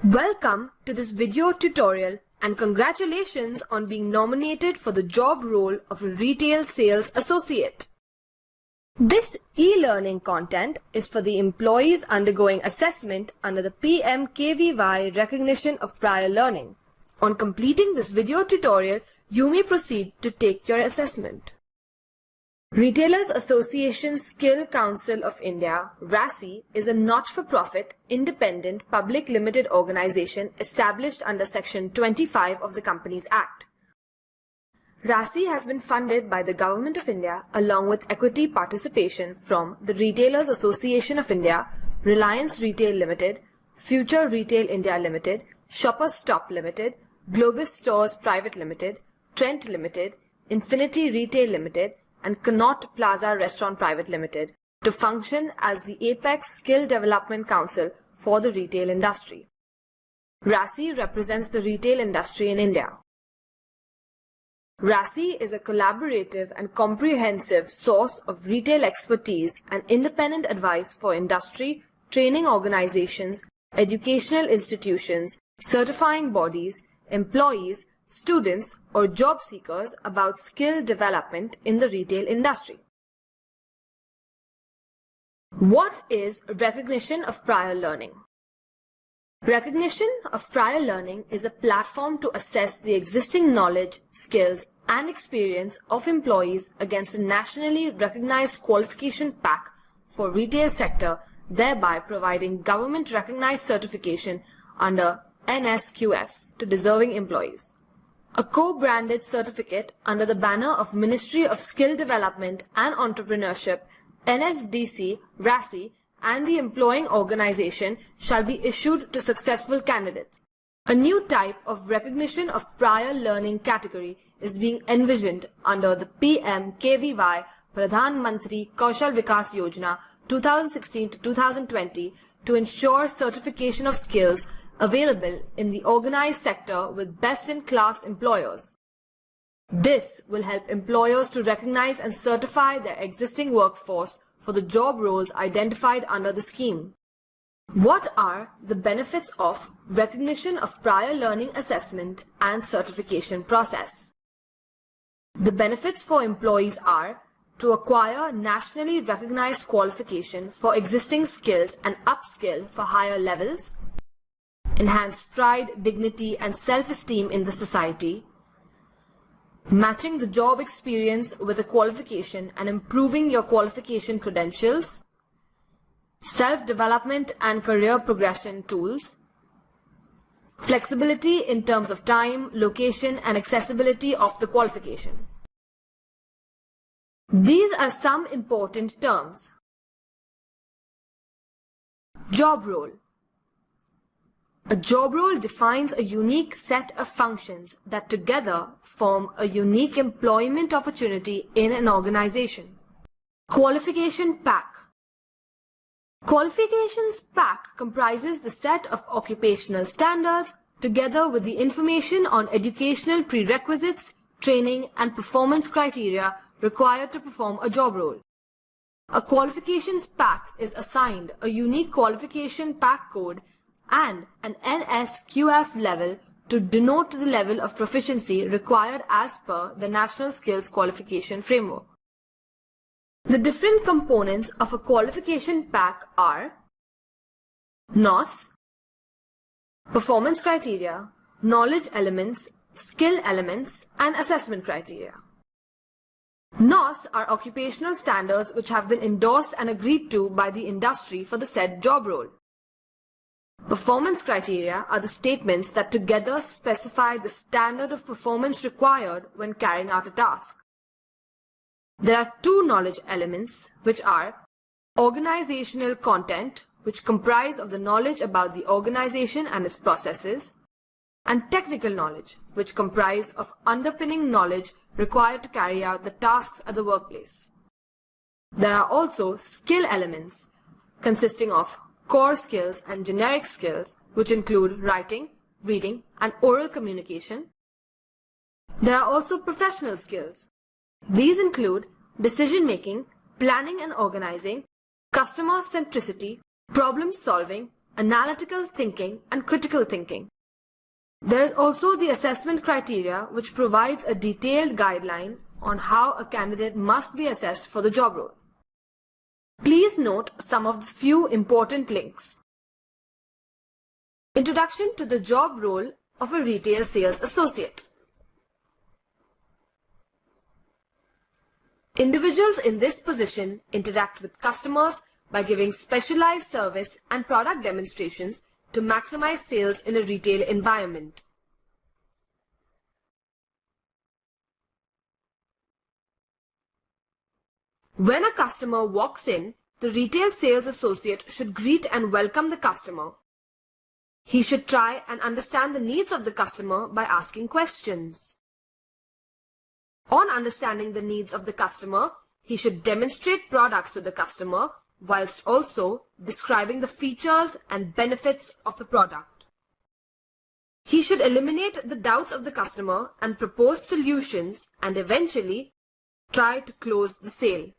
Welcome to this video tutorial and congratulations on being nominated for the job role of a retail sales associate. This e-learning content is for the employees undergoing assessment under the PMKVY recognition of prior learning. On completing this video tutorial, you may proceed to take your assessment. Retailers Association Skill Council of India, RASI, is a not-for-profit, independent, public limited organization established under Section 25 of the Companies Act. RASI has been funded by the Government of India along with equity participation from the Retailers Association of India, Reliance Retail Limited, Future Retail India Limited, Shoppers Stop Limited, Globus Stores Private Limited, Trent Limited, Infinity Retail Limited, and Connaught Plaza Restaurant Private Limited to function as the apex skill development council for the retail industry. RASI represents the retail industry in India. RASI is a collaborative and comprehensive source of retail expertise and independent advice for industry, training organizations, educational institutions, certifying bodies, employees, students or job seekers about skill development in the retail industry. What is recognition of prior learning? Recognition of prior learning is a platform to assess the existing knowledge, skills, and experience of employees against a nationally recognized qualification pack for retail sector, thereby providing government-recognized certification under NSQF to deserving employees. A co-branded certificate under the banner of Ministry of Skill Development and Entrepreneurship, NSDC, RASI, and the employing organization shall be issued to successful candidates. A new type of recognition of prior learning category is being envisioned under the PMKVY Pradhan Mantri Kaushal Vikas Yojana 2016 to 2020 to ensure certification of skills available in the organized sector with best-in-class employers. This will help employers to recognize and certify their existing workforce for the job roles identified under the scheme. What are the benefits of recognition of prior learning assessment and certification process? The benefits for employees are to acquire nationally recognized qualification for existing skills and upskill for higher levels, enhanced pride, dignity, and self-esteem in the society, matching the job experience with a qualification and improving your qualification credentials, self-development and career progression tools, flexibility in terms of time, location, and accessibility of the qualification. These are some important terms. Job role. A job role defines a unique set of functions that together form a unique employment opportunity in an organization. Qualification pack. Qualifications pack comprises the set of occupational standards together with the information on educational prerequisites, training, and performance criteria required to perform a job role. A qualifications pack is assigned a unique qualification pack code and an NSQF level to denote the level of proficiency required as per the National Skills Qualification Framework. The different components of a qualification pack are NOS, performance criteria, knowledge elements, skill elements, and assessment criteria. NOS are occupational standards which have been endorsed and agreed to by the industry for the said job role. Performance criteria are the statements that together specify the standard of performance required when carrying out a task. There are two knowledge elements, which are organizational content, which comprise of the knowledge about the organization and its processes, and technical knowledge, which comprise of underpinning knowledge required to carry out the tasks at the workplace. There are also skill elements, consisting of core skills and generic skills, which include writing, reading, and oral communication. There are also professional skills. These include decision-making, planning and organizing, customer centricity, problem solving, analytical thinking, and critical thinking. There is also the assessment criteria, which provides a detailed guideline on how a candidate must be assessed for the job role. Please note some of the few important links. Introduction to the job role of a retail sales associate. Individuals in this position interact with customers by giving specialized service and product demonstrations to maximize sales in a retail environment. When a customer walks in, the retail sales associate should greet and welcome the customer. He should try and understand the needs of the customer by asking questions. On understanding the needs of the customer, he should demonstrate products to the customer whilst also describing the features and benefits of the product. He should eliminate the doubts of the customer and propose solutions and eventually try to close the sale.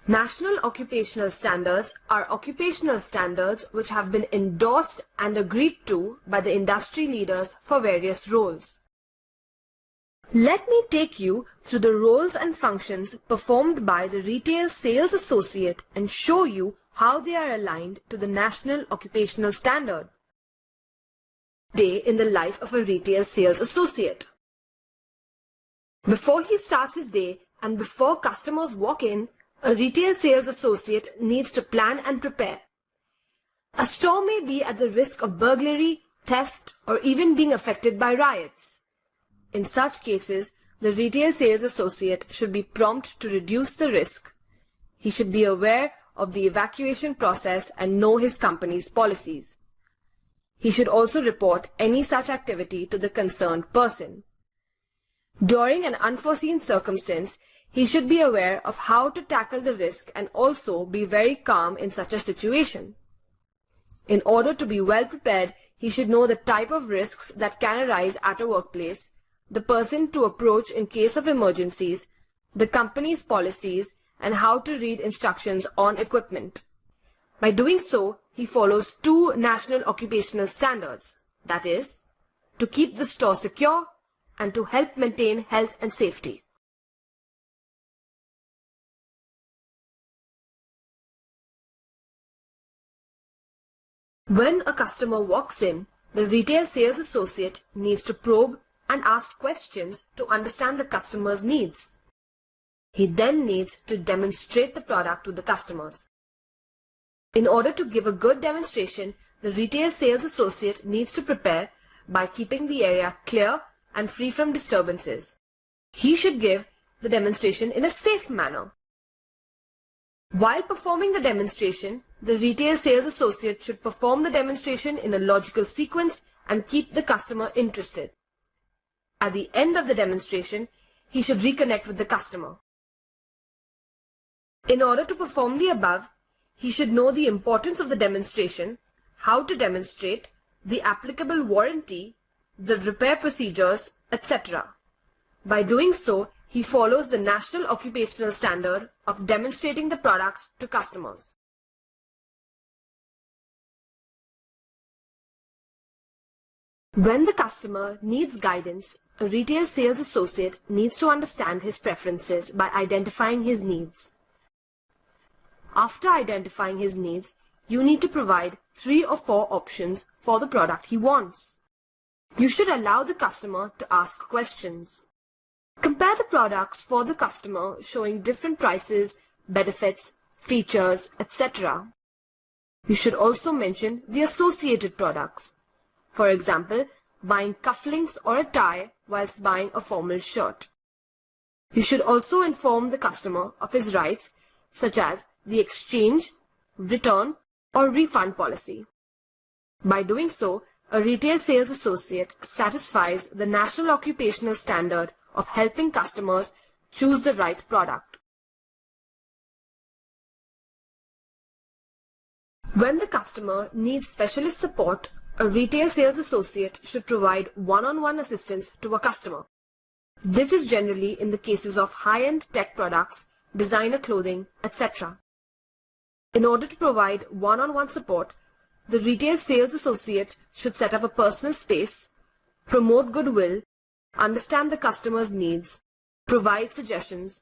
National occupational standards are occupational standards which have been endorsed and agreed to by the industry leaders for various roles. Let me take you through the roles and functions performed by the retail sales associate and show you how they are aligned to the National Occupational Standard. Day in the life of a retail sales associate. Before he starts his day and before customers walk in, a retail sales associate needs to plan and prepare. A store may be at the risk of burglary, theft, or even being affected by riots. In such cases, the retail sales associate should be prompt to reduce the risk. He should be aware of the evacuation process and know his company's policies. He should also report any such activity to the concerned person. During an unforeseen circumstance, he should be aware of how to tackle the risk and also be very calm in such a situation. In order to be well prepared, he should know the type of risks that can arise at a workplace, the person to approach in case of emergencies, the company's policies, and how to read instructions on equipment. By doing so, he follows two national occupational standards, that is, to keep the store secure and to help maintain health and safety. When a customer walks in, the retail sales associate needs to probe and ask questions to understand the customer's needs. He then needs to demonstrate the product to the customers. In order to give a good demonstration, the retail sales associate needs to prepare by keeping the area clear and free from disturbances. He should give the demonstration in a safe manner. While performing the demonstration, the retail sales associate should perform the demonstration in a logical sequence and keep the customer interested. At the end of the demonstration, he should reconnect with the customer. In order to perform the above, he should know the importance of the demonstration, how to demonstrate, the applicable warranty, the repair procedures, etc. By doing so, he follows the National Occupational Standard of demonstrating the products to customers. When the customer needs guidance, a retail sales associate needs to understand his preferences by identifying his needs. After identifying his needs, you need to provide 3 or 4 options for the product he wants. You should allow the customer to ask questions. Compare the products for the customer showing different prices, benefits, features, etc. You should also mention the associated products. For example, buying cufflinks or a tie whilst buying a formal shirt. You should also inform the customer of his rights, such as the exchange, return, or refund policy. By doing so, a retail sales associate satisfies the National Occupational Standard of helping customers choose the right product. When the customer needs specialist support, a retail sales associate should provide one-on-one assistance to a customer. This is generally in the cases of high-end tech products, designer clothing, etc. In order to provide one-on-one support, the retail sales associate should set up a personal space, promote goodwill, understand the customer's needs, provide suggestions,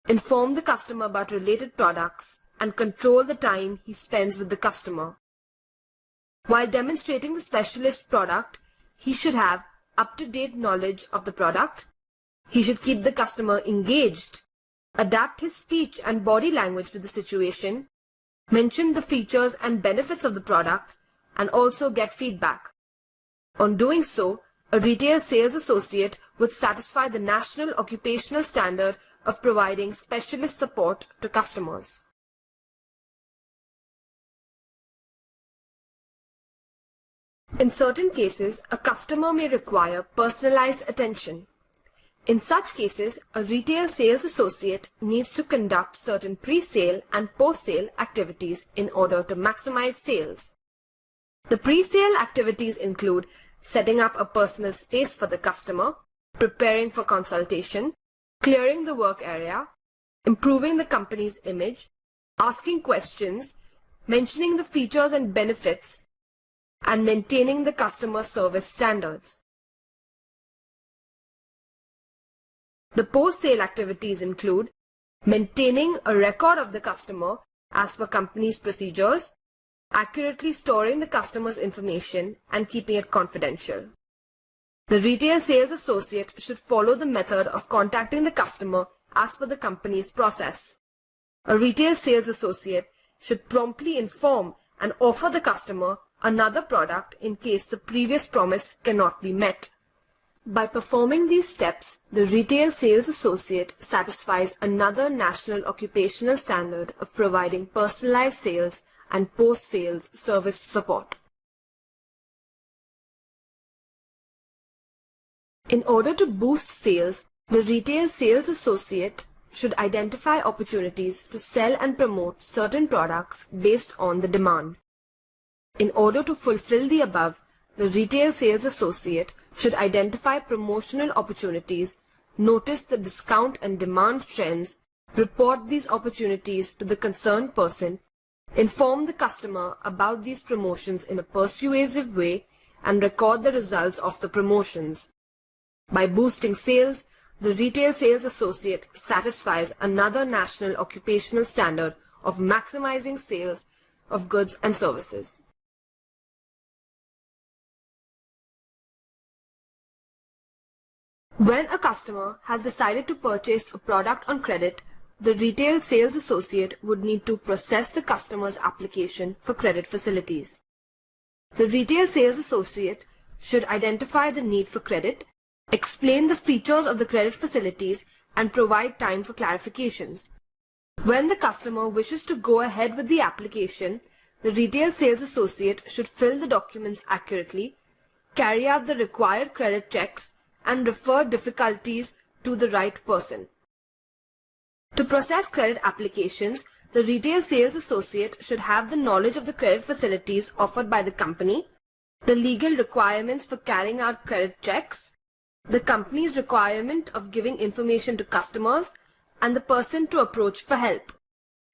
inform the customer about related products, and control the time he spends with the customer. While demonstrating the specialist product, he should have up-to-date knowledge of the product. He should keep the customer engaged, adapt his speech and body language to the situation, mention the features and benefits of the product, and also get feedback. On doing so, a retail sales associate would satisfy the national occupational standard of providing specialist support to customers. In certain cases, a customer may require personalized attention. In such cases, a retail sales associate needs to conduct certain pre-sale and post-sale activities in order to maximize sales. The pre-sale activities include setting up a personal space for the customer, preparing for consultation, clearing the work area, improving the company's image, asking questions, mentioning the features and benefits, and maintaining the customer service standards. The post-sale activities include maintaining a record of the customer as per company's procedures, accurately storing the customer's information and keeping it confidential. The retail sales associate should follow the method of contacting the customer as per the company's process. A retail sales associate should promptly inform and offer the customer another product in case the previous promise cannot be met. By performing these steps, the retail sales associate satisfies another national occupational standard of providing personalized sales and post-sales service support. In order to boost sales, the retail sales associate should identify opportunities to sell and promote certain products based on the demand. In order to fulfill the above, the retail sales associate should identify promotional opportunities, notice the discount and demand trends, report these opportunities to the concerned person, inform the customer about these promotions in a persuasive way, and record the results of the promotions. By boosting sales, the retail sales associate satisfies another national occupational standard of maximizing sales of goods and services. When a customer has decided to purchase a product on credit, the retail sales associate would need to process the customer's application for credit facilities. The retail sales associate should identify the need for credit, explain the features of the credit facilities, and provide time for clarifications. When the customer wishes to go ahead with the application, the retail sales associate should fill the documents accurately, carry out the required credit checks, and refer difficulties to the right person. To process credit applications, the retail sales associate should have the knowledge of the credit facilities offered by the company, the legal requirements for carrying out credit checks, the company's requirement of giving information to customers, and the person to approach for help.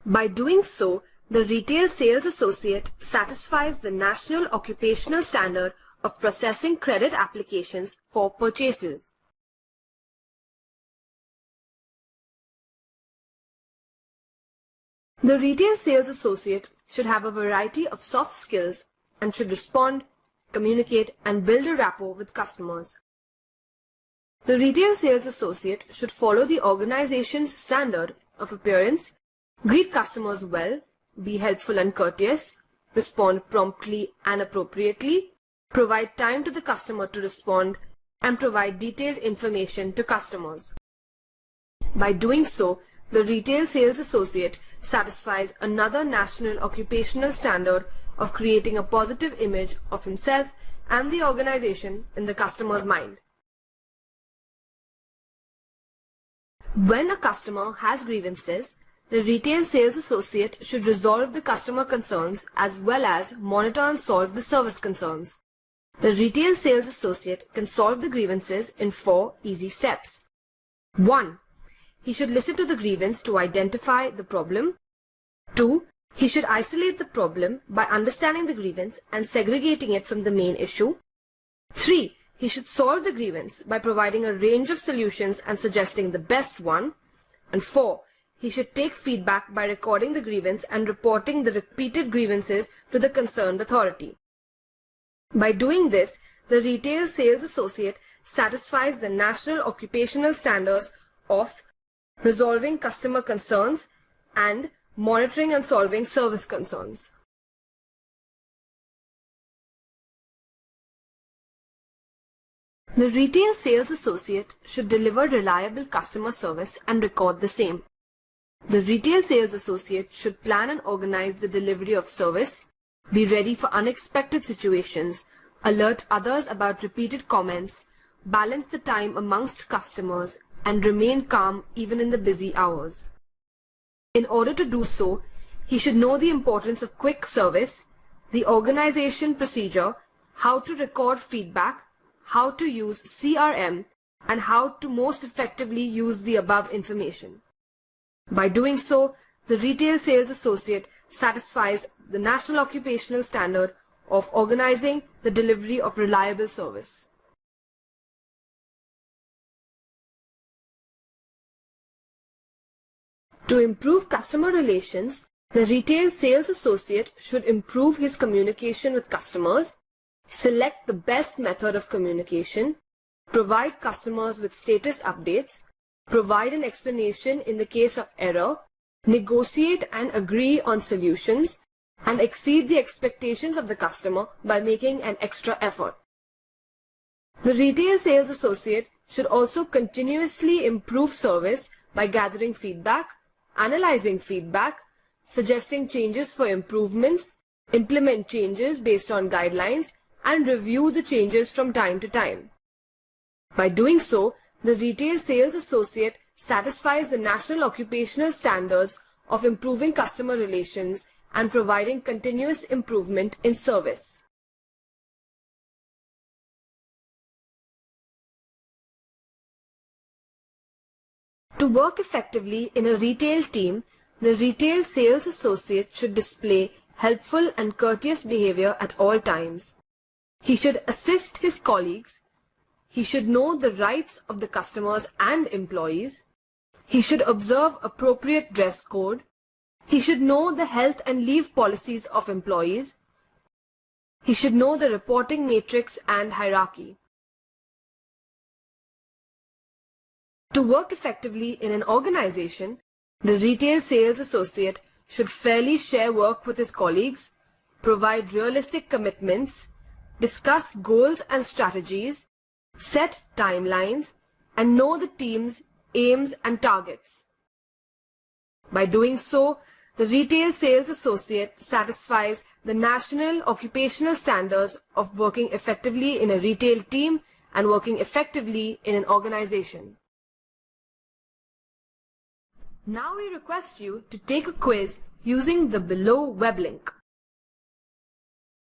By doing so, the retail sales associate satisfies the national occupational standard of processing credit applications for purchases. The retail sales associate should have a variety of soft skills and should respond, communicate, and build a rapport with customers. The retail sales associate should follow the organization's standard of appearance, greet customers well, be helpful and courteous, respond promptly and appropriately, provide time to the customer to respond, and provide detailed information to customers. By doing so, the retail sales associate satisfies another national occupational standard of creating a positive image of himself and the organization in the customer's mind. When a customer has grievances, the retail sales associate should resolve the customer concerns as well as monitor and solve the service concerns. The retail sales associate can solve the grievances in 4 easy steps. 1. He should listen to the grievance to identify the problem. 2. He should isolate the problem by understanding the grievance and segregating it from the main issue. 3. He should solve the grievance by providing a range of solutions and suggesting the best one. And 4. He should take feedback by recording the grievance and reporting the repeated grievances to the concerned authority. By doing this, the retail sales associate satisfies the national occupational standards of resolving customer concerns and monitoring and solving service concerns. The retail sales associate should deliver reliable customer service and record the same. The retail sales associate should plan and organize the delivery of service, be ready for unexpected situations, alert others about repeated comments, balance the time amongst customers, and remain calm even in the busy hours. In order to do so, he should know the importance of quick service, the organization procedure, how to record feedback, how to use CRM, and how to most effectively use the above information. By doing so, the retail sales associate satisfies the national occupational standard of organizing the delivery of reliable service. To improve customer relations, the retail sales associate should improve his communication with customers, select the best method of communication, provide customers with status updates, provide an explanation in the case of error, negotiate and agree on solutions, and exceed the expectations of the customer by making an extra effort. The retail sales associate should also continuously improve service by gathering feedback, analyzing feedback, suggesting changes for improvements, implement changes based on guidelines, and review the changes from time to time. By doing so, the retail sales associate satisfies the national occupational standards of improving customer relations and providing continuous improvement in service. To work effectively in a retail team, the retail sales associate should display helpful and courteous behavior at all times. He should assist his colleagues. He should know the rights of the customers and employees. He should observe appropriate dress code. He should know the health and leave policies of employees. He should know the reporting matrix and hierarchy. To work effectively in an organization, the retail sales associate should fairly share work with his colleagues, provide realistic commitments, discuss goals and strategies, set timelines, and know the team's aims and targets. By doing so, the retail sales associate satisfies the national occupational standards of working effectively in a retail team and working effectively in an organization. Now we request you to take a quiz using the below web link.